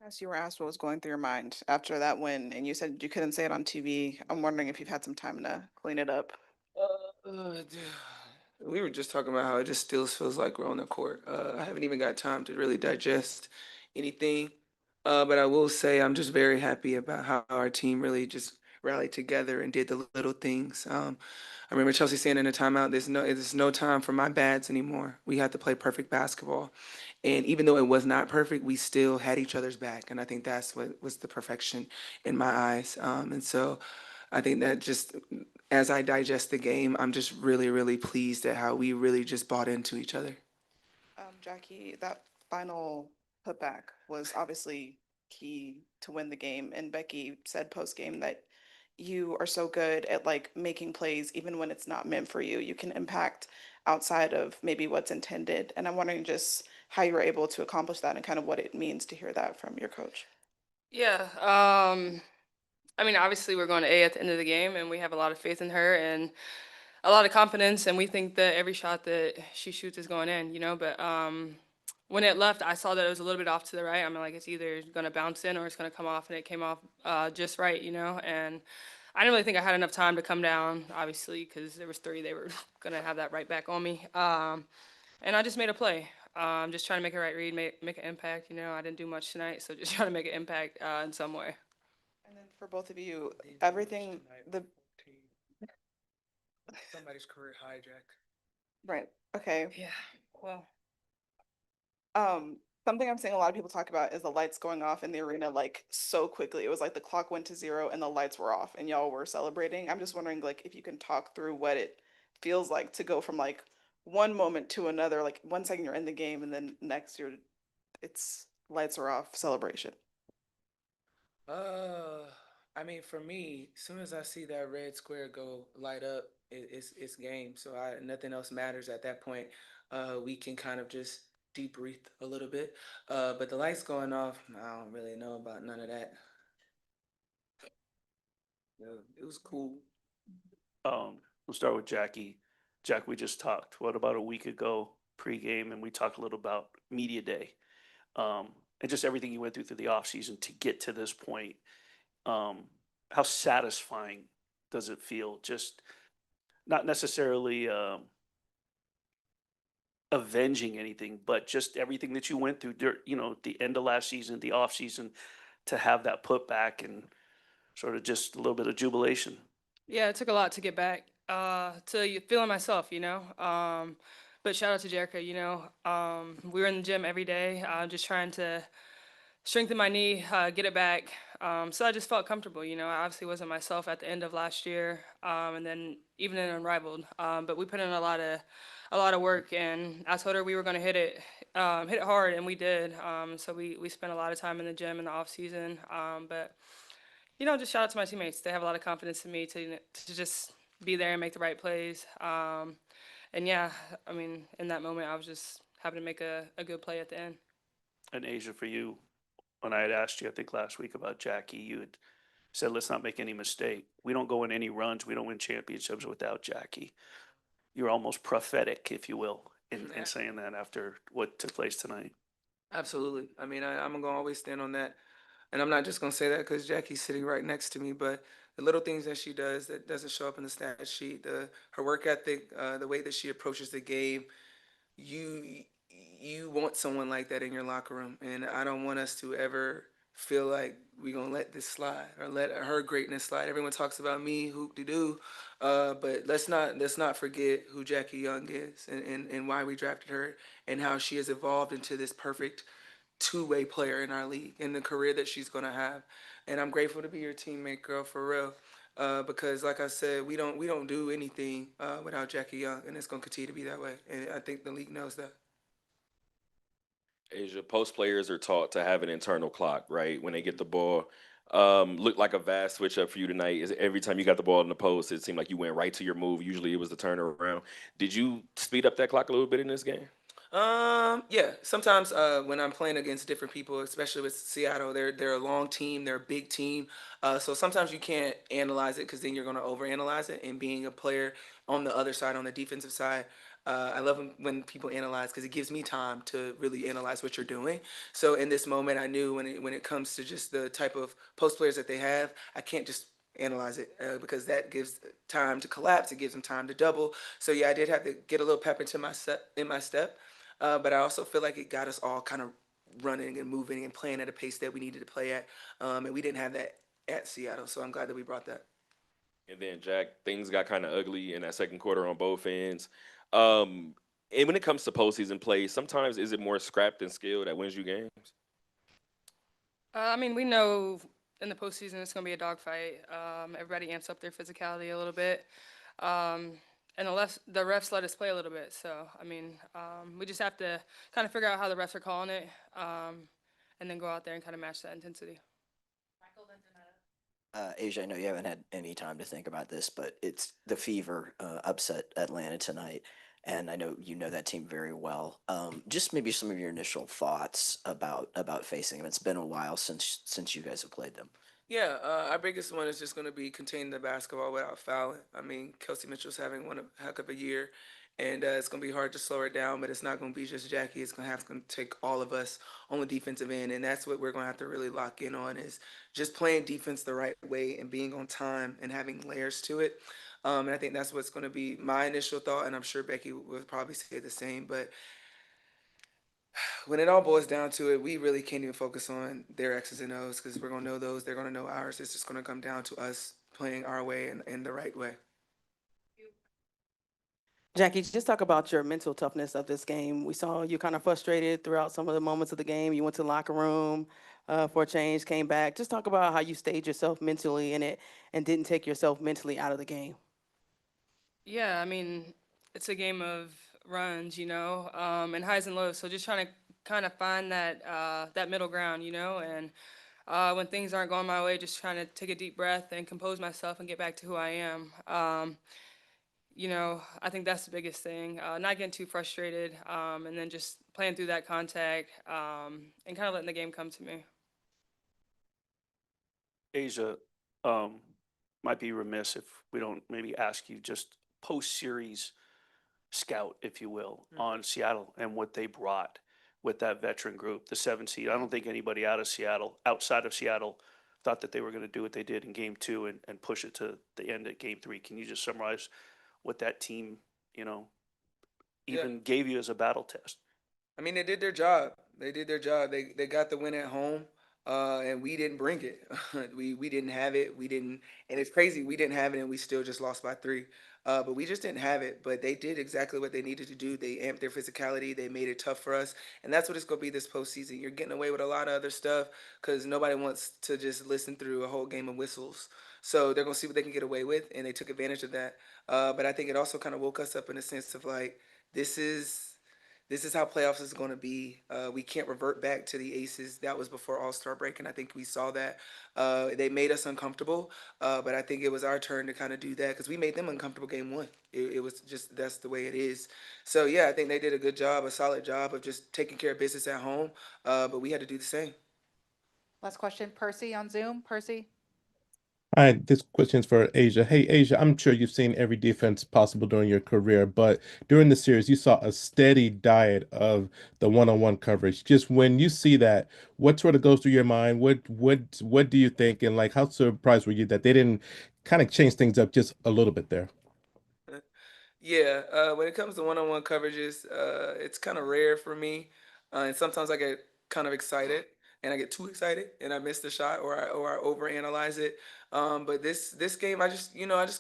As you were asked what was going through your mind after that win, and you said you couldn't say it on TV. I'm wondering if you've had some time to clean it up. Dude. We were just talking about how it just still feels like we're on the court. I haven't even got time to really digest anything. But I will say I'm just very happy about how our team really just rallied together and did the little things. I remember Chelsea saying in a timeout, there's no time for my bads anymore. We have to play perfect basketball. And even though it was not perfect, we still had each other's back. And I think that's what was the perfection in my eyes. And so I think that just as I digest the game, I'm just really, really pleased at how we really just bought into each other. Jackie, that final putback was obviously key to win the game. And Becky said post game that you are so good at like making plays, even when it's not meant for you. You can impact outside of maybe what's intended. And I'm wondering just how you were able to accomplish that and kind of what it means to hear that from your coach. Yeah. I mean, obviously, we're going to A at the end of the game, and we have a lot of faith in her and a lot of confidence, and we think that every shot that she shoots is going in, But when it left, I saw that it was a little bit off to the right. I mean, like it's either going to bounce in or it's going to come off, and it came off just right, And I didn't really think I had enough time to come down, obviously, because there was three. They were going to have that right back on me, and I just made a play. Just trying to make a right read, make an impact. I didn't do much tonight, so just trying to make an impact in some way. And then for both of you, Didn't do much everything tonight with the 14. Somebody's career hijacked. right. Okay. Yeah. Well, Um, Something I'm seeing a lot of people talk about is the lights going off in the arena like so quickly. It was like the clock went to zero and the lights were off and y'all were celebrating. I'm just wondering like if you can talk through what it feels like to go from like one moment to another, like 1 second you're in the game and then next you're it's lights are off celebration. Uh, I mean, for me, as soon as I see that red square go light up, it's game. So nothing else matters at that point. We can kind of just deep breathe a little bit. But the lights going off, I don't really know about none of that. It was cool. We'll start with Jackie. Jack, we just talked, what, about a week ago pregame, and we talked a little about media day, and just everything you went through the offseason to get to this point. Um, how satisfying does it feel? Just not necessarily avenging anything, but just everything that you went through, the end of last season, the off season, to have that put back and sort of just a little bit of jubilation. yeah, it took a lot to get back to feeling myself, But shout out to Jericho, we were in the gym every day, just trying to strengthen my knee, get it back. So I just felt comfortable, I obviously wasn't myself at the end of last year, and then even in Unrivaled. But we put in a lot of work, and I told her we were going to hit it hard, and we did. So we spent a lot of time in the gym in the off season. But just shout out to my teammates. They have a lot of confidence in me to just be there and make the right plays. And yeah, I mean, in that moment, I was just happy to make a good play at the end. And Asia, for you, when I had asked you, I think last week about Jackie, you had said, let's not make any mistake. We don't go in any runs. We don't win championships without Jackie. You're almost prophetic, if you will, in saying that after what took place tonight. Absolutely. I mean, I'm gonna always stand on that, and I'm not just gonna say that because Jackie's sitting right next to me, but the little things that she does that doesn't show up in the stat sheet, the her work ethic, the way that she approaches the game, you you want someone like that in your locker room, and I don't want us to ever feel like we gonna let this slide or let her greatness slide. Everyone talks about me, hoop de doo, but let's not forget who Jackie Young is and why we drafted her and how she has evolved into this perfect two-way player in our league and the career that she's gonna have. And I'm grateful to be your teammate, girl, for real. Because, like I said, we don't do anything without Jackie Young, and it's gonna continue to be that way. And I think the league knows that. Asia, post players are taught to have an internal clock, right? When they get the ball, looked like a vast switch up for you tonight. Is every time you got the ball in the post, it seemed like you went right to your move. Usually it was the turnaround. Did you speed up that clock a little bit in this game? Yeah. Sometimes when I'm playing against different people, especially with Seattle, they're a long team, they're a big team. So sometimes you can't analyze it because then you're gonna overanalyze it. And being a player on the other side, on the defensive side, I love when people analyze because it gives me time to really analyze what you're doing. So in this moment, I knew when it comes to just the type of post players that they have, I can't just analyze it because that gives time to collapse. It gives them time to double. So yeah, I did have to get a little pep into my step, but I also feel like it got us all kind of running and moving and playing at a pace that we needed to play at, and we didn't have that at Seattle. So I'm glad that we brought that. And then Jack, things got kind of ugly in that second quarter on both ends. Um, and when it comes to postseason play, sometimes is it more scrap than skill that wins you games? I mean, we know in the postseason it's going to be a dogfight. Everybody amps up their physicality a little bit. Um, and the refs let us play a little bit. So, I mean, we just have to kind of figure out how the refs are calling it and then go out there and kind of match that intensity. Asia, I know you haven't had any time to think about this, but it's the Fever upset Atlanta tonight, and I know you know that team very well. Just maybe some of your initial thoughts about facing them. It's been a while since you guys have played them. Yeah, our biggest one is just going to be containing the basketball without fouling. I mean, Kelsey Mitchell's having one heck of a year, and it's going to be hard to slow her down, but it's not going to be just Jackie. It's going to have to take all of us on the defensive end, and that's what we're going to have to really lock in on is just playing defense the right way and being on time and having layers to it. And I think that's what's going to be my initial thought, and I'm sure Becky would probably say the same. But when it all boils down to it, we really can't even focus on their X's and O's because we're gonna know those. They're gonna know ours. It's just gonna come down to us playing our way and the right way. Jackie, just talk about your mental toughness of this game. We saw you kind of frustrated throughout some of the moments of the game. You went to the locker room for a change, came back. Just talk about how you stayed yourself mentally in it and didn't take yourself mentally out of the game. Yeah, I mean, it's a game of runs, and highs and lows. So just trying to kind of find that middle ground, and when things aren't going my way, just trying to take a deep breath and compose myself and get back to who I am. I think that's the biggest thing. Not getting too frustrated, and then just playing through that contact, and kind of letting the game come to me. Asia, might be remiss if we don't maybe ask you just post-series scout, if you will, on Seattle and what they brought with that veteran group, the 7 seed. I don't think anybody outside of Seattle, thought that they were going to do what they did in game 2 and push it to the end at game 3. Can you just summarize what that team, Yeah. even gave you as a battle test? I mean, they did their job. They did their job. They got the win at home, and we didn't bring it. we didn't have it. We didn't, and it's crazy. We didn't have it, and we still just lost by 3. But we just didn't have it. But they did exactly what they needed to do. They amped their physicality. They made it tough for us, and that's what it's gonna be this postseason. You're getting away with a lot of other stuff because nobody wants to just listen through a whole game of whistles. So they're gonna see what they can get away with, and they took advantage of that. But I think it also kind of woke us up in a sense of like this is this is how playoffs is going to be. We can't revert back to the aces. That was before All-Star break, and I think we saw that. They made us uncomfortable, but I think it was our turn to kind of do that because we made them uncomfortable game 1. It was just that's the way it is. So yeah, I think they did a good job, a solid job of just taking care of business at home. But we had to do the same. Last question, Percy on Zoom. Percy? Hi, this question's for Asia. Hey, Asia, I'm sure you've seen every defense possible during your career, but during the series, you saw a steady diet of the one-on-one coverage. Just when you see that, what sort of goes through your mind? What do you think? And like, how surprised were you that they didn't kind of change things up just a little bit there? Yeah, when it comes to one-on-one coverages, it's kind of rare for me, and sometimes I get kind of excited, and I get too excited, and I miss the shot, or I overanalyze it. But this game, I just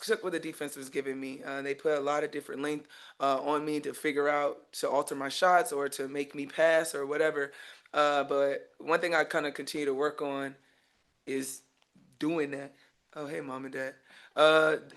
took what the defense was giving me. They put a lot of different length on me to figure out to alter my shots or to make me pass or whatever. But one thing I kind of continue to work on is doing that. Oh, hey, mom and dad.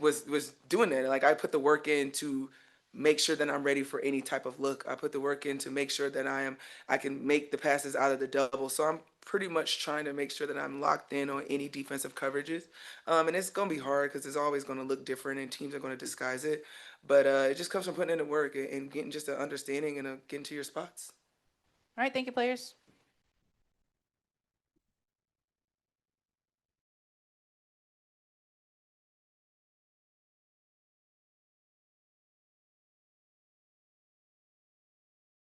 Was doing that. Like I put the work in to make sure that I'm ready for any type of look. I put the work in to make sure that I can make the passes out of the double. So I'm pretty much trying to make sure that I'm locked in on any defensive coverages. And it's gonna be hard because it's always gonna look different and teams are gonna disguise it. But it just comes from putting in the work and getting just an understanding and getting to your spots. All right, thank you, players.